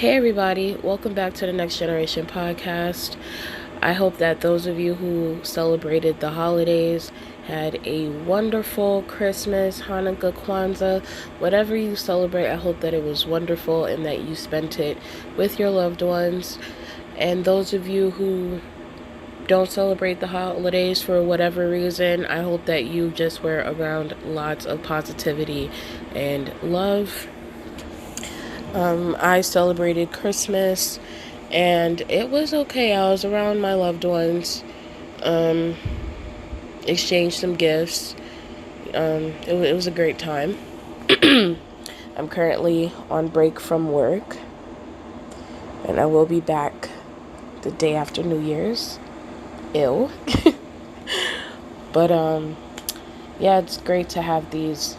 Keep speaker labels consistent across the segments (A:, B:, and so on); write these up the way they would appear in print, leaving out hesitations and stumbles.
A: Hey everybody, welcome back to the Next Generation podcast. I hope that those of you who celebrated the holidays had a wonderful Christmas, Hanukkah, Kwanzaa, whatever you celebrate. I hope that it was wonderful and that you spent it with your loved ones. And those of you who don't celebrate the holidays for whatever reason, I hope that you just were around lots of positivity and love. I celebrated Christmas and it was okay. I was around my loved ones, um, exchanged some gifts. It was a great time. I'm currently on break from work and I will be back the day after New Year's. Ew. But yeah, it's great to have these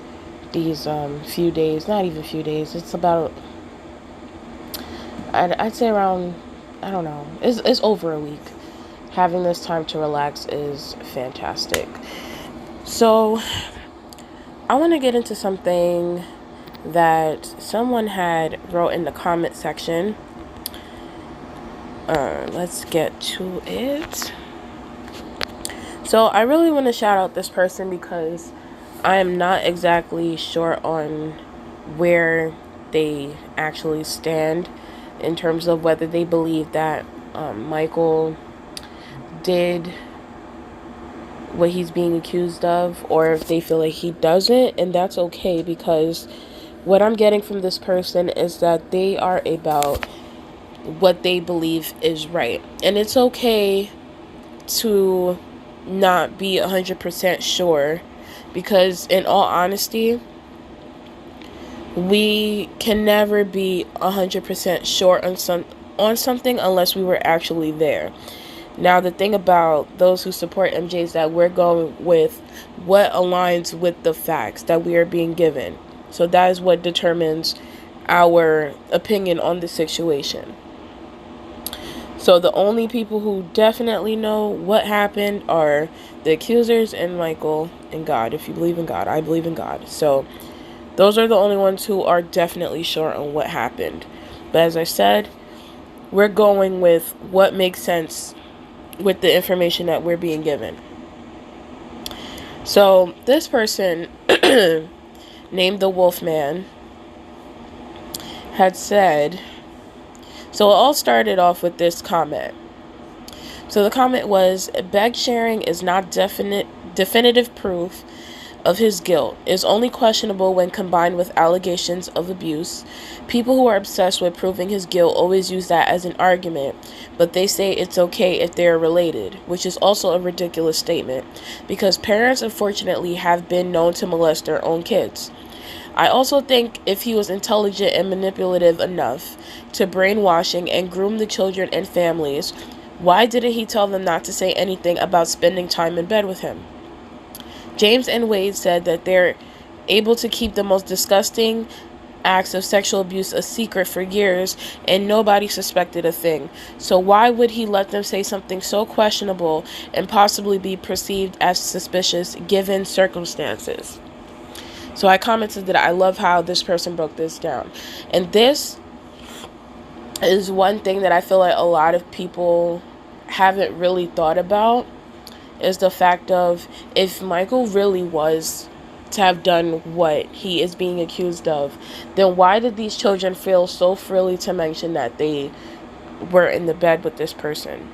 A: few days, not even few days. It's about I'd say around, I don't know, it's over a week. Having this time to relax is fantastic. So, I want to get into something that someone had wrote in the comment section. Let's get to it. So, I really want to shout out this person because I am not exactly sure on where they actually stand in terms of whether they believe that Michael did what he's being accused of, or if they feel like he doesn't, and that's okay, because what I'm getting from this person is that they are about what they believe is right, and it's okay to not be 100% sure, because in all honesty, we can never be 100% sure on something unless we were actually there. Now, the thing about those who support MJ is that we're going with what aligns with the facts that we are being given. So that is what determines our opinion on the situation. So the only people who definitely know what happened are the accusers and Michael and God. If you believe in God, I believe in God. So those are the only ones who are definitely sure on what happened. But as I said, we're going with what makes sense with the information that we're being given. So this person, named the Wolfman, had said, so it all started off with this comment. So the comment was, bag sharing is not definitive proof of his guilt, is only questionable when combined with allegations of abuse. People who are obsessed with proving his guilt always use that as an argument, but they say it's okay if they are related, which is also a ridiculous statement, because parents unfortunately have been known to molest their own kids. I also think if he was intelligent and manipulative enough to brainwashing and groom the children and families, why didn't he tell them not to say anything about spending time in bed with him? James and Wade said that they're able to keep the most disgusting acts of sexual abuse a secret for years and nobody suspected a thing. So why would he let them say something so questionable and possibly be perceived as suspicious given circumstances? So I commented that I love how this person broke this down. And this is one thing that I feel like a lot of people haven't really thought about, is the fact of, if Michael really was to have done what he is being accused of, then why did these children feel so freely to mention that they were in the bed with this person?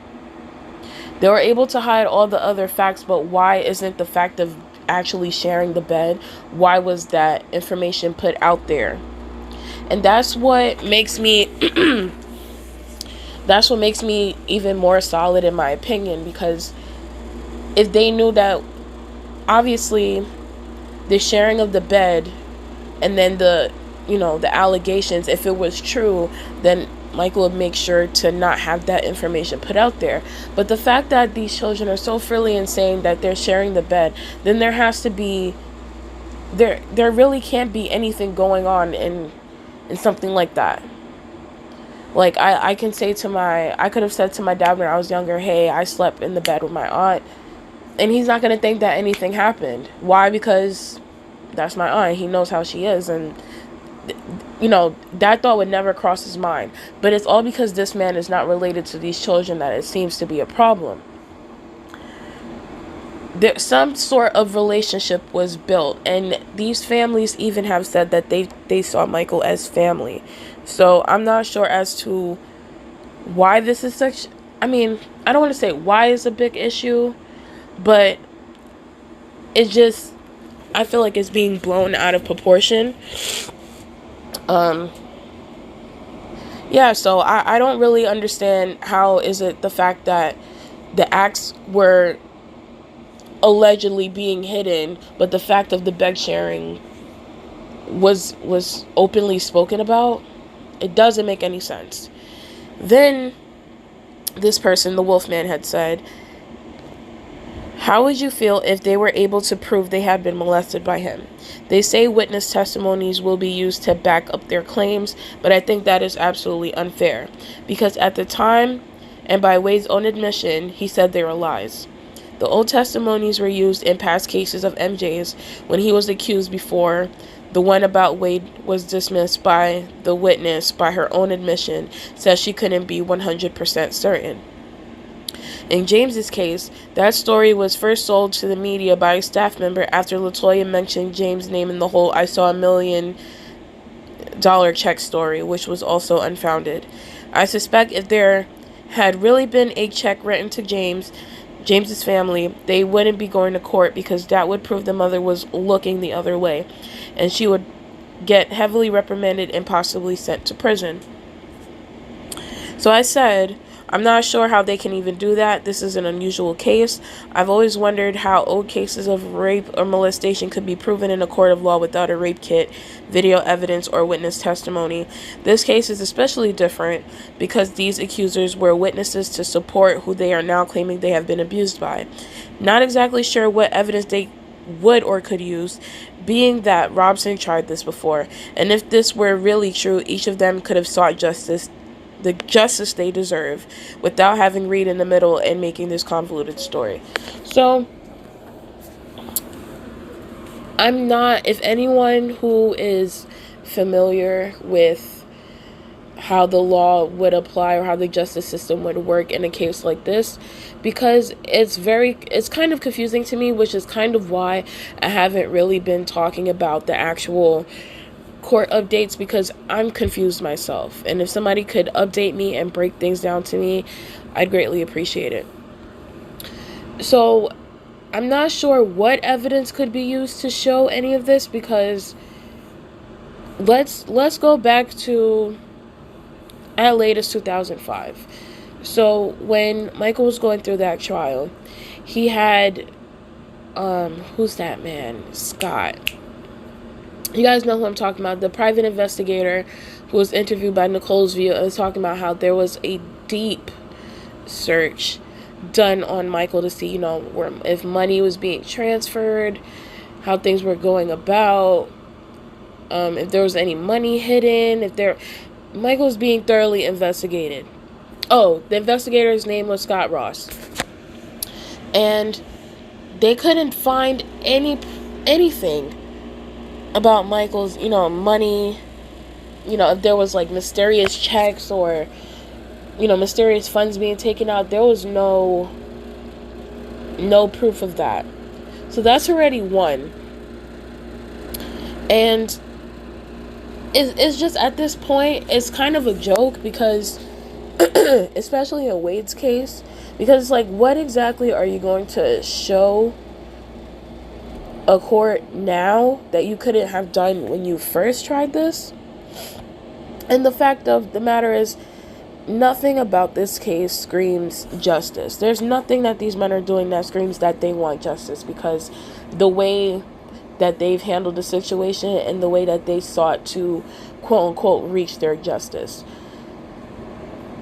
A: They were able to hide all the other facts, but why isn't the fact of actually sharing the bed, why was that information put out there? And that's what makes me even more solid in my opinion, because if they knew that, obviously, the sharing of the bed and then the allegations, if it was true, then Michael would make sure to not have that information put out there. But the fact that these children are so freely in saying that they're sharing the bed, then there has to be, there really can't be anything going on in something like that. Like, I could have said to my dad when I was younger, hey, I slept in the bed with my aunt. And he's not going to think that anything happened. Why? Because that's my aunt. He knows how she is. And that thought would never cross his mind. But it's all because this man is not related to these children that it seems to be a problem. Some sort of relationship was built, and these families even have said that they saw Michael as family. So I'm not sure as to why this is such, I mean, I don't want to say why it's a big issue, but it's just, I feel like it's being blown out of proportion. Yeah, so I don't really understand how is it the fact that the acts were allegedly being hidden, but the fact of the bed sharing was openly spoken about. It doesn't make any sense. Then this person, the Wolfman, had said, how would you feel if they were able to prove they had been molested by him? They say witness testimonies will be used to back up their claims, but I think that is absolutely unfair, because at the time, and by Wade's own admission, he said they were lies. The old testimonies were used in past cases of MJ's when he was accused before. The one about Wade was dismissed by the witness by her own admission, says she couldn't be 100% certain. In James's case, that story was first sold to the media by a staff member after LaToya mentioned James' name in the whole "I saw $1 million check" story, which was also unfounded. I suspect if there had really been a check written to James's family, they wouldn't be going to court, because that would prove the mother was looking the other way, and she would get heavily reprimanded and possibly sent to prison. So I said, I'm not sure how they can even do that. This is an unusual case. I've always wondered how old cases of rape or molestation could be proven in a court of law without a rape kit, video evidence, or witness testimony. This case is especially different because these accusers were witnesses to support who they are now claiming they have been abused by. Not exactly sure what evidence they would or could use, being that Robson tried this before, and if this were really true, each of them could have sought the justice they deserve, without having Reed in the middle and making this convoluted story. So I'm not, if anyone who is familiar with how the law would apply or how the justice system would work in a case like this, because it's kind of confusing to me, which is kind of why I haven't really been talking about the actual court updates, because I'm confused myself, and if somebody could update me and break things down to me, I'd greatly appreciate it. So I'm not sure what evidence could be used to show any of this, because let's go back to at latest 2005. So when Michael was going through that trial, he had who's that man? Scott. You guys know who I'm talking about. The private investigator who was interviewed by Nicole's View and was talking about how there was a deep search done on Michael to see, if money was being transferred, how things were going about, if there was any money hidden, Michael was being thoroughly investigated. Oh, the investigator's name was Scott Ross. And they couldn't find anything about Michael's, money, if there was like mysterious checks or, mysterious funds being taken out. There was no proof of that. So that's already one. And it's just, at this point, it's kind of a joke, because especially in Wade's case, because it's like, what exactly are you going to show a court now that you couldn't have done when you first tried this? And the fact of the matter is, nothing about this case screams justice. There's nothing that these men are doing that screams that they want justice, because the way that they've handled the situation and the way that they sought to quote unquote reach their justice.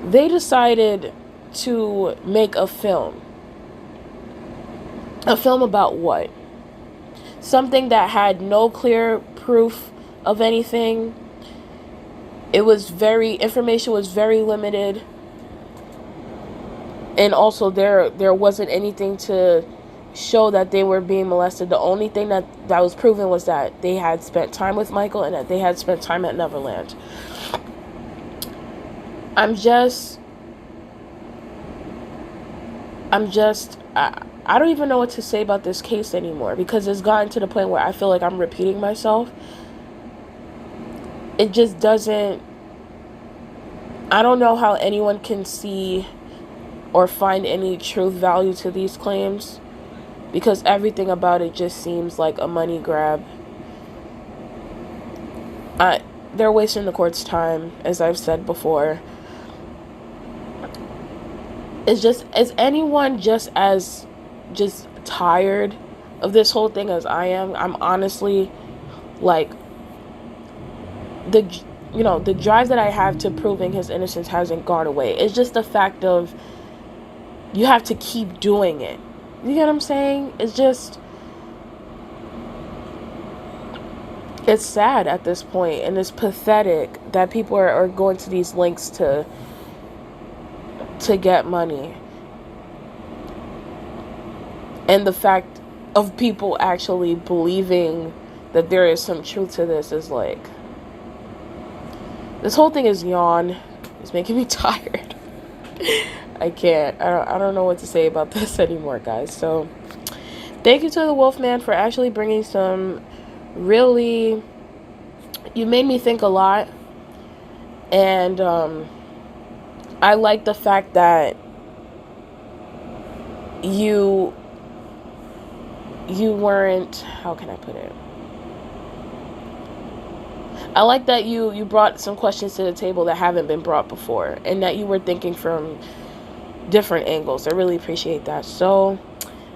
A: They decided to make a film. A film about what? Something that had no clear proof of anything. Information was very limited. And also there wasn't anything to show that they were being molested. The only thing that was proven was that they had spent time with Michael and that they had spent time at Neverland. I don't even know what to say about this case anymore, because it's gotten to the point where I feel like I'm repeating myself. It just doesn't, I don't know how anyone can see or find any truth value to these claims, because everything about it just seems like a money grab. They're wasting the court's time, as I've said before. Is anyone just as tired of this whole thing as I am? I'm honestly, like, the drive that I have to proving his innocence hasn't gone away. It's just the fact of you have to keep doing it. You get what I'm saying? It's sad at this point, and it's pathetic that people are going to these lengths to get money. And the fact of people actually believing that there is some truth to this is like, this whole thing is yawn. It's making me tired. I can't. I don't know what to say about this anymore, guys. So, thank you to the Wolfman for actually bringing some really... You made me think a lot. And, I like the fact that you weren't... How can I put it? I like that you brought some questions to the table that haven't been brought before, and that you were thinking from different angles. I really appreciate that. So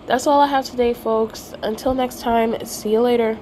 A: that's all I have today, folks. Until next time, see you later.